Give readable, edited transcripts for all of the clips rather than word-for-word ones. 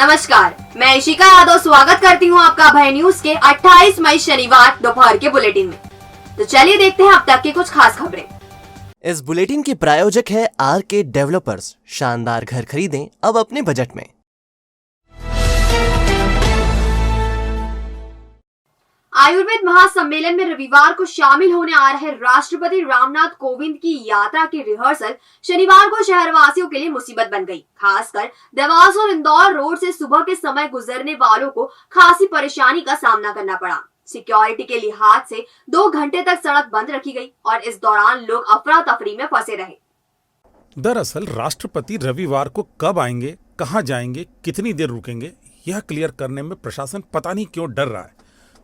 नमस्कार, मैं इशिका यादव स्वागत करती हूँ आपका अभय न्यूज के 28 मई शनिवार दोपहर के बुलेटिन में। तो चलिए देखते हैं अब तक की कुछ खास खबरें। इस बुलेटिन के प्रायोजक है आरके डेवलपर्स। शानदार घर खरीदें अब अपने बजट में। आयुर्वेद महासम्मेलन में रविवार को शामिल होने आ रहे राष्ट्रपति रामनाथ कोविंद की यात्रा की रिहर्सल शनिवार को शहरवासियों के लिए मुसीबत बन गई। खासकर देवास और इंदौर रोड से सुबह के समय गुजरने वालों को खासी परेशानी का सामना करना पड़ा। सिक्योरिटी के लिहाज से 2 घंटे तक सड़क बंद रखी गई और इस दौरान लोग अफरा तफरी में फंसे रहे। दरअसल राष्ट्रपति रविवार को कब आएंगे, कहां जाएंगे, कितनी देर रुकेंगे, यह क्लियर करने में प्रशासन पता नहीं क्यों डर रहा है।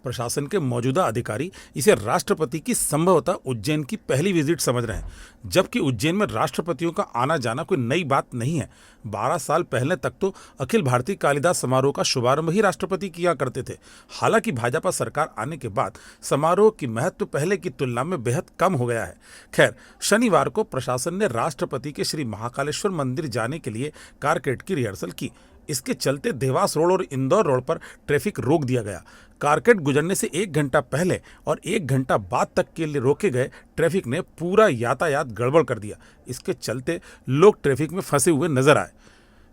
प्रशासन के मौजूदा अधिकारी इसे राष्ट्रपति की संभवतः उज्जैन की पहली विजिट समझ रहे हैं, जबकि उज्जैन में राष्ट्रपतियों का आना जाना कोई नई बात नहीं है। 12 साल पहले तक तो अखिल भारतीय कालिदास समारोह का शुभारंभ ही राष्ट्रपति किया करते थे। हालांकि भाजपा सरकार आने के बाद समारोह की महत्व पहले की तुलना में बेहद कम हो गया है। खैर, शनिवार को प्रशासन ने राष्ट्रपति के श्री महाकालेश्वर मंदिर जाने के लिए कारकेड की रिहर्सल की। इसके चलते देवास रोड और इंदौर रोड पर ट्रैफिक रोक दिया गया। कारकेड गुजरने से 1 घंटा पहले और 1 घंटा बाद तक के लिए रोके गए ट्रैफिक ने पूरा यातायात गड़बड़ कर दिया। इसके चलते लोग ट्रैफिक में फंसे हुए नजर आए।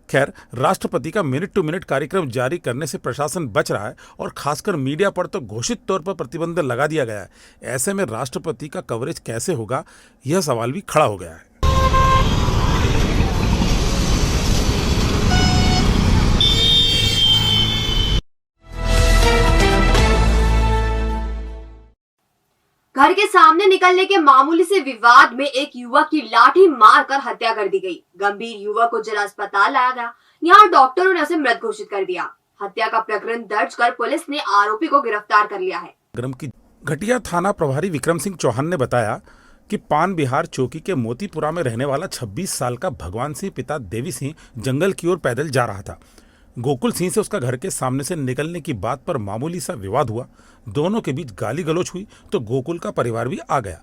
खैर, राष्ट्रपति का मिनट टू मिनट कार्यक्रम जारी करने से प्रशासन बच रहा है और खासकर मीडिया पर तो घोषित तौर पर प्रतिबंध लगा दिया गया है। ऐसे में राष्ट्रपति का कवरेज कैसे होगा, यह सवाल भी खड़ा हो गया है। घर के सामने निकलने के मामूली से विवाद में एक युवक की लाठी मारकर हत्या कर दी गई। गंभीर युवक को जिला अस्पताल लाया गया। यहाँ डॉक्टरों ने उसे मृत घोषित कर दिया। हत्या का प्रकरण दर्ज कर पुलिस ने आरोपी को गिरफ्तार कर लिया है। ग्राम की घटिया थाना प्रभारी विक्रम सिंह चौहान ने बताया कि पान बिहार चौकी के मोतीपुरा में रहने वाला 26 साल का भगवान सिंह पिता देवी सिंह जंगल की ओर पैदल जा रहा था। गोकुल सिंह से उसका घर के सामने से निकलने की बात पर मामूली सा विवाद हुआ। दोनों के बीच गाली गलौज हुई तो गोकुल का परिवार भी आ गया।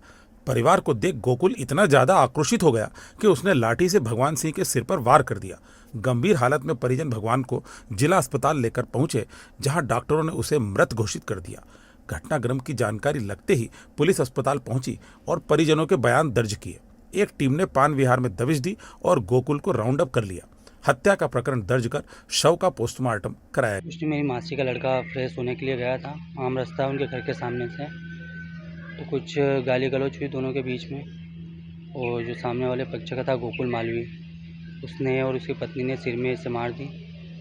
परिवार को देख गोकुल इतना ज्यादा आक्रोशित हो गया कि उसने लाठी से भगवान सिंह के सिर पर वार कर दिया। गंभीर हालत में परिजन भगवान को जिला अस्पताल लेकर पहुंचे, जहां डॉक्टरों ने उसे मृत घोषित कर दिया। घटनाक्रम की जानकारी लगते ही पुलिस अस्पताल पहुंची और परिजनों के बयान दर्ज किए। एक टीम ने पान विहार में दबिश दी और गोकुल को राउंड अप कर लिया। हत्या का प्रकरण दर्ज कर शव का पोस्टमार्टम कराया। उसने मेरी मासी का लड़का फ्रेश होने के लिए गया था। आम रास्ता उनके घर के सामने से, तो कुछ गाली गलौज हुई दोनों के बीच में। और जो सामने वाले पक्ष का था गोकुल मालवी, उसने और उसकी पत्नी ने सिर में इसे मार दी,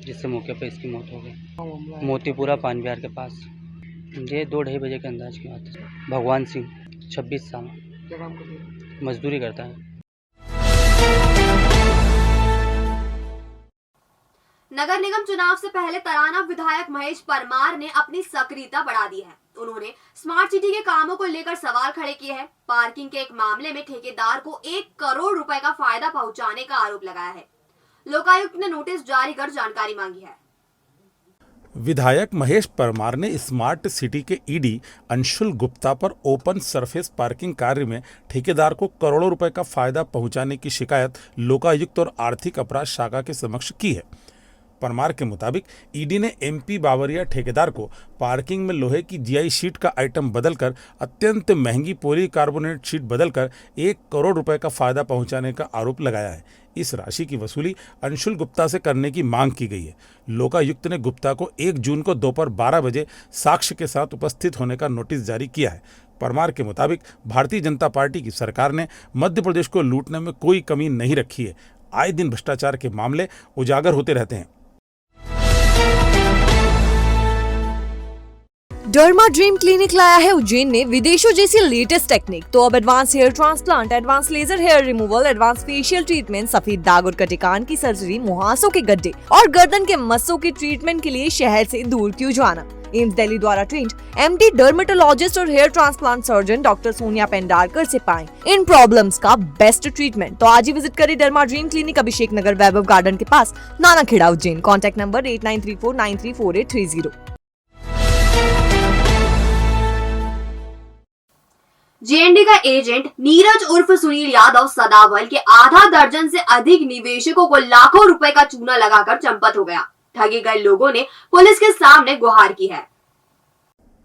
जिससे मौके पर इसकी मौत हो गई। मोतीपुरा पान विहार के पास। ये 2-2:30 बजे के अंदाज की बात है। भगवान सिंह 26 साल, मजदूरी करता है। नगर निगम चुनाव से पहले तराना विधायक महेश परमार ने अपनी सक्रियता बढ़ा दी है। उन्होंने स्मार्ट सिटी के कामों को लेकर सवाल खड़े किए हैं। पार्किंग के एक मामले में ठेकेदार को 1 करोड़ रुपए का फायदा पहुंचाने का आरोप लगाया है। लोकायुक्त ने नोटिस जारी कर जानकारी मांगी है। विधायक महेश परमार ने स्मार्ट सिटी के ईडी अंशुल गुप्ता पर ओपन सरफेस पार्किंग कार्य में ठेकेदार को करोड़ों रुपए का फायदा पहुंचाने की शिकायत लोकायुक्त और आर्थिक अपराध शाखा के समक्ष की है। परमार के मुताबिक ईडी ने एमपी बावरिया ठेकेदार को पार्किंग में लोहे की जीआई शीट का आइटम बदलकर अत्यंत महंगी पॉलीकार्बोनेट शीट बदलकर 1 करोड़ रुपए का फायदा पहुंचाने का आरोप लगाया है। इस राशि की वसूली अंशुल गुप्ता से करने की मांग की गई है। लोकायुक्त ने गुप्ता को 1 जून को दोपहर 12 बजे साक्ष्य के साथ उपस्थित होने का नोटिस जारी किया है। परमार के मुताबिक भारतीय जनता पार्टी की सरकार ने मध्य प्रदेश को लूटने में कोई कमी नहीं रखी है। आए दिन भ्रष्टाचार के मामले उजागर होते रहते हैं। डर्मा ड्रीम क्लिनिक लाया है उज्जैन ने विदेशों जैसी लेटेस्ट टेक्निक। तो अब advance hair transplant, advance laser hair removal, advance facial treatment, सफेद दाग और कटिकान की सर्जरी, मुहासों के गड्ढे और गर्दन के मस्सों के ट्रीटमेंट के लिए शहर से दूर क्यों जाना। एम्स दिल्ली द्वारा ट्रेंड एमडी डर्मेटोलॉजिस्ट और hair transplant surgeon doctor Sonia Pendharkar से पाएं इन प्रॉब्लम्स का बेस्ट ट्रीटमेंट। तो आज ही विजिट करें Derma Dream clinic, Abhishek Nagar, Vaibhav garden के पास, Nanakheda, Ujjain. Contact number 8934934830। JND का एजेंट नीरज उर्फ सुनील यादव सदावल के आधा दर्जन से अधिक निवेशकों को लाखों रुपए का चूना लगाकर चंपत हो गया। ठगे गए लोगों ने पुलिस के सामने गुहार की है।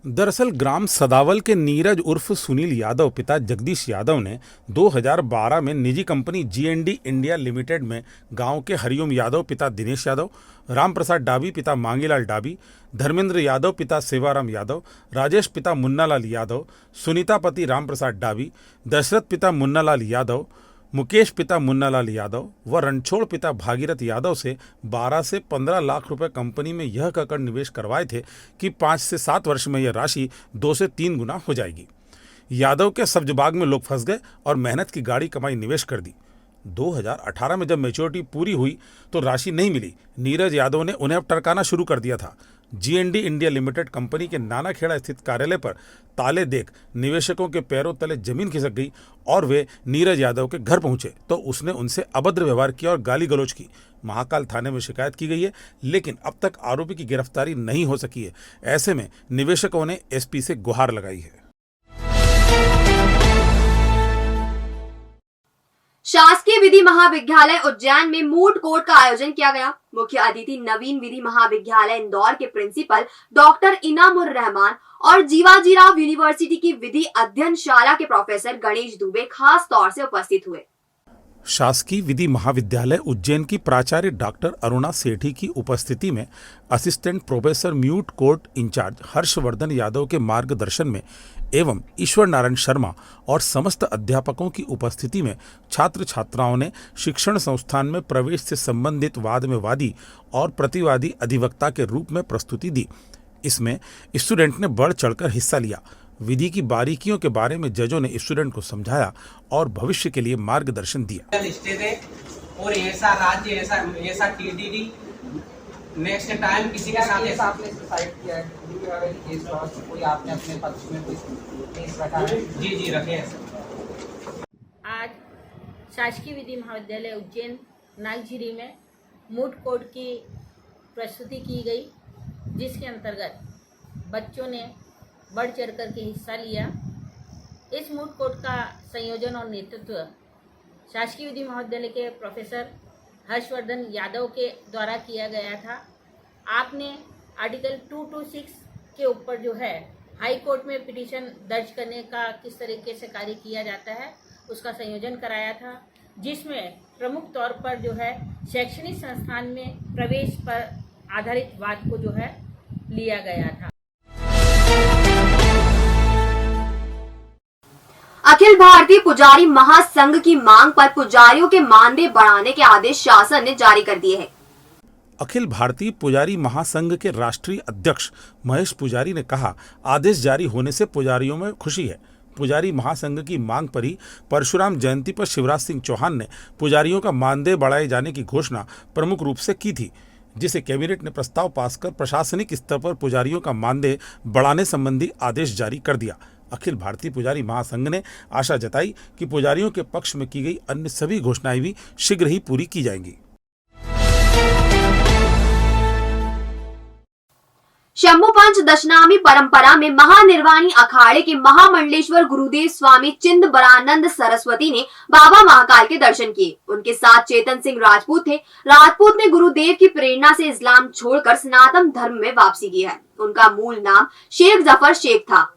दरअसल ग्राम सदावल के नीरज उर्फ सुनील यादव पिता जगदीश यादव ने 2012 में निजी कंपनी जीएनडी इंडिया लिमिटेड में गांव के हरिओम यादव पिता दिनेश यादव, राम प्रसाद डाबी पिता मांगीलाल डाबी, धर्मेंद्र यादव पिता सेवाराम यादव, राजेश पिता मुन्नालाल यादव, सुनीता पति राम प्रसाद डाबी, दशरथ पिता मुन्नालाल यादव, मुकेश पिता मुन्नालाल यादव व रणछोड़ पिता भागीरथ यादव से 12 से 15 लाख रुपए कंपनी में यह कहकर निवेश करवाए थे कि 5 से 7 वर्ष में यह राशि 2 से 3 गुना हो जाएगी। यादव के सब्जबाग में लोग फंस गए और मेहनत की गाड़ी कमाई निवेश कर दी। 2018 में जब मैच्योरिटी पूरी हुई तो राशि नहीं मिली। नीरज यादव ने उन्हें अब टरकाना शुरू कर दिया था। जीएनडी इंडिया लिमिटेड कंपनी के नानाखेड़ा स्थित कार्यालय पर ताले देख निवेशकों के पैरों तले जमीन खिसक गई और वे नीरज यादव के घर पहुंचे तो उसने उनसे अभद्र व्यवहार किया और गाली गलौज की। महाकाल थाने में शिकायत की गई है, लेकिन अब तक आरोपी की गिरफ्तारी नहीं हो सकी है। ऐसे में निवेशकों ने एसपी से गुहार लगाई है। शासकीय विधि महाविद्यालय उज्जैन में मूड कोर्ट का आयोजन किया गया। मुख्य अतिथि नवीन विधि महाविद्यालय इंदौर के प्रिंसिपल डॉक्टर इनामुर रहमान और जीवाजीराव यूनिवर्सिटी की विधि अध्ययनशाला के प्रोफेसर गणेश दुबे खास तौर से उपस्थित हुए। शासकीय विधि महाविद्यालय उज्जैन की प्राचार्य डॉक्टर अरुणा सेठी की उपस्थिति में assistant professor moot court incharge Harshvardhan Yadav के मार्गदर्शन में एवं ईश्वर नारायण शर्मा और समस्त अध्यापकों की उपस्थिति में छात्र छात्राओं ने शिक्षण संस्थान में प्रवेश से संबंधित वाद में वादी और प्रतिवादी अधिवक्ता के रूप में प्रस्तुति दी। इसमें स्टूडेंट ने बढ़ चढ़कर हिस्सा लिया। विधि की बारीकियों के बारे में जजों ने स्टूडेंट को समझाया और भविष्य के लिए मार्गदर्शन दिया। और ऐसा राज्य ऐसा टीडीडी नेक्स्ट टाइम किसी के साथ आपने सुसाइड किया है, कोई आपने अपने पक्ष में इस प्रकार जी रखे। आज शासकीय विधि महाविद्यालय उज्जैन नागझिरी में मूड कोर्ट की प्रस्तुति की गई, जिसके अंतर्गत बच्चों ने बढ़ चढ़ कर के हिस्सा लिया। इस मूड कोर्ट का संयोजन और नेतृत्व शासकीय विधि महाविद्यालय के प्रोफेसर हर्षवर्धन यादव के द्वारा किया गया था। आपने आर्टिकल 226 के ऊपर जो है हाई कोर्ट में पिटीशन दर्ज करने का किस तरीके से कार्य किया जाता है उसका संयोजन कराया था, जिसमें प्रमुख तौर पर जो है शैक्षणिक संस्थान में प्रवेश पर आधारित वाद को जो है लिया गया था। अखिल भारतीय पुजारी महासंघ की मांग पर पुजारियों के मानदेय बढ़ाने के आदेश शासन ने जारी कर दिए हैं। अखिल भारतीय पुजारी महासंघ के राष्ट्रीय अध्यक्ष महेश पुजारी ने कहा, आदेश जारी होने से पुजारियों में खुशी है। पुजारी महासंघ की मांग पर ही परशुराम जयंती पर शिवराज सिंह चौहान ने पुजारियों का मानदेय बढ़ाए जाने की घोषणा प्रमुख रूप से की थी, जिसे कैबिनेट ने प्रस्ताव पास कर प्रशासनिक स्तर पर पुजारियों का मानदेय बढ़ाने संबंधी आदेश जारी कर दिया। अखिल भारतीय पुजारी महासंघ ने आशा जताई कि पुजारियों के पक्ष में की गई अन्य सभी घोषणाएं भी शीघ्र ही पूरी की जाएंगी। शंभु पंच दशनामी परंपरा में महानिर्वाणी अखाड़े के महामंडलेश्वर गुरुदेव स्वामी चिंदबरानंद सरस्वती ने बाबा महाकाल के दर्शन किए। उनके साथ चेतन सिंह राजपूत थे। राजपूत ने गुरुदेव की प्रेरणा से इस्लाम छोड़कर सनातन धर्म में वापसी की है। उनका मूल नाम शेख जफर शेख था।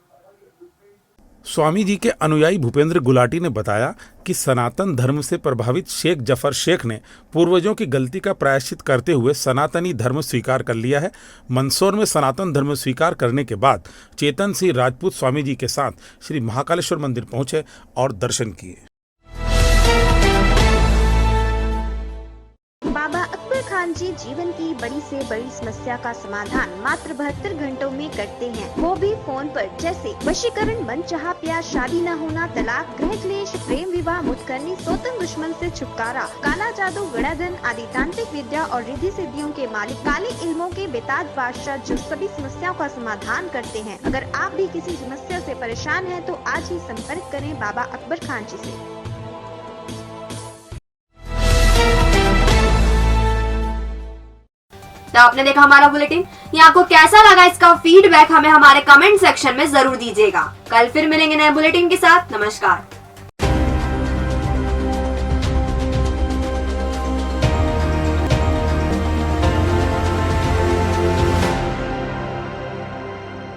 स्वामी जी के अनुयायी भूपेंद्र गुलाटी ने बताया कि सनातन धर्म से प्रभावित शेख जफर शेख ने पूर्वजों की गलती का प्रायश्चित करते हुए सनातनी धर्म स्वीकार कर लिया है। मंदसौर में सनातन धर्म स्वीकार करने के बाद चेतन सिंह राजपूत स्वामी जी के साथ श्री महाकालेश्वर मंदिर पहुंचे और दर्शन किए। बाबा अकबर खान जी जीवन की बड़ी से बड़ी समस्या का समाधान मात्र 72 घंटों में करते हैं, वो भी फोन पर। जैसे वशीकरण, मनचाहा प्यार, शादी न होना, तलाक, गृह क्लेश, प्रेम विवाह, मुतकरनी, सोतन दुश्मन से छुटकारा, काला जादू, गड़ाधन आदि तांत्रिक विद्या और रिद्धि सिद्धियों के मालिक काले इल्मों के बेताज बादशाह जो सभी समस्याओं का समाधान करते हैं। अगर आप भी किसी समस्या से परेशान हैं तो आज ही संपर्क करें बाबा अकबर खान जी से। तो आपने देखा हमारा बुलेटिन, ये आपको कैसा लगा इसका फीडबैक हमें हमारे कमेंट सेक्शन में जरूर दीजिएगा। कल फिर मिलेंगे नए बुलेटिन के साथ। नमस्कार।